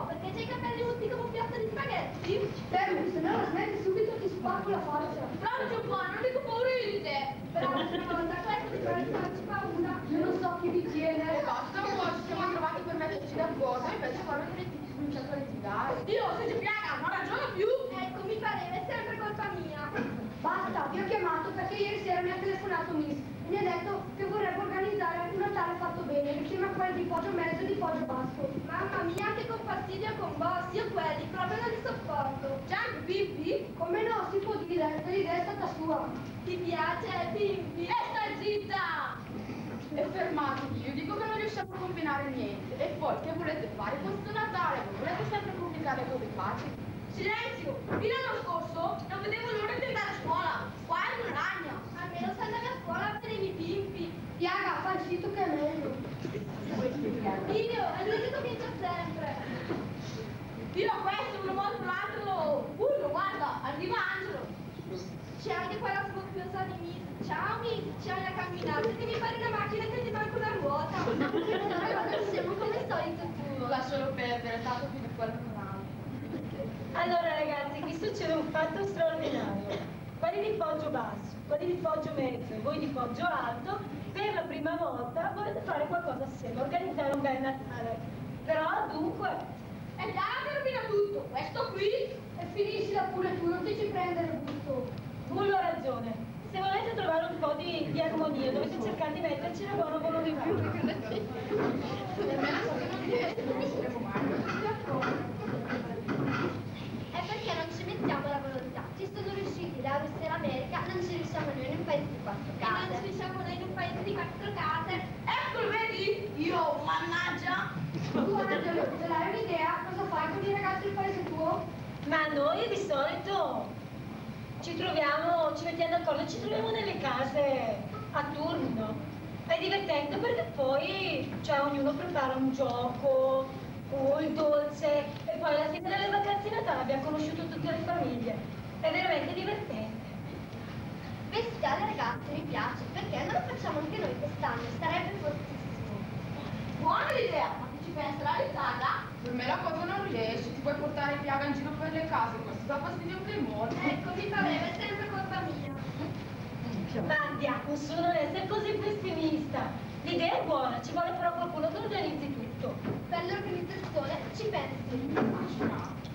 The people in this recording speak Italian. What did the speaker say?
perché c'hai i capelli tutti come un piatto di spaghetti. Fermi, se no la smetti subito ti spacco la faccia. Provaci un po', non dico paura di te. Però l'altra volta questo ti farà farci paura. Io non so chi vi tiene. Basta un po', ci siamo trovati per metterci d'accordo, invece quando avete cominciato a litigare. Dio, se ci piaga, non ragiona più. Ecco, mi pareva, è sempre colpa mia. Basta, vi ho chiamato perché ieri sera mi ha telefonato Miss e mi ha detto che vorrebbe organizzare un Natale fatto bene insieme a quelli di Poggio Mezzo e di Poggio Basso. Mamma mia, che con fastidio con boss, io quelli proprio non li sopporto. Gianni, Pippi? Come no, si può dire, l'idea è stata sua. Ti piace, Pippi? E stai zitta! E fermatevi, io dico che non riusciamo a combinare niente. E poi che volete fare questo Natale? Non volete sempre pubblicare cose facili? Silenzio! Fino all'anno scorso non vedevo l'ora di andare a scuola. Qua è un ragno. Almeno se andavi a scuola vedevi i Pippi. Piaga, fa il sito che è meglio. Dio, è lui che comincia sempre. Dio, questo, uno molto l'altro. Uno, guarda, arriva Angelo. C'è anche quella scoppiosa di Miss. Ciao Miss, ci hai a camminare. Devi fare una macchina che ti manca una ruota. Allora siamo come solito tu. Lascialo perdere, tanto più di quello che non ha. Allora ragazzi, qui succede un fatto straordinario. Quelli di Poggio Basso, quelli di Poggio Mezzo e voi di Poggio Alto, per la prima volta volete fare qualcosa assieme, organizzare un bel Natale. Però dunque... E già termina tutto, questo qui. E finiscila pure tu, non ti ci prendere il gusto. Bullo ha ragione. Se volete trovare un po' di armonia, dovete cercare di metterci la buona volontà di più. Nemmeno so che non riesco, non riusciremo mai. È perché non ci mettiamo la volontà. Ci sono riusciti la Russia e l'America, non ci riusciamo noi in un paese di 4 case. E non ci riusciamo noi in un paese di 4 case. Eccolo, vedi? Io, mannaggia! Tu Angelo, ce l'hai un'idea? Cosa fai con i ragazzi del paese tuo? Ma noi di solito ci troviamo, ci mettiamo d'accordo, ci troviamo nelle case a turno. È divertente perché poi cioè, ognuno prepara un gioco, il dolce e poi alla fine delle vacanze di Natale abbiamo conosciuto tutte le famiglie. È veramente divertente. Festeggiare ragazzi mi piace, perché non lo facciamo anche noi quest'anno? Sarebbe fortissimo. Buona l'idea, ma chi ci pensa la risata? Per me la cosa non riesce, ti puoi portare Piaga in giro per le case, questo dà fastidio anche molto. Ecco, mi pareva, è sempre colpa mia. Ma andiamo su, non essere così pessimista. L'idea è buona, ci vuole però qualcuno che organizzi tutto. Per l'organizzazione ci pensi.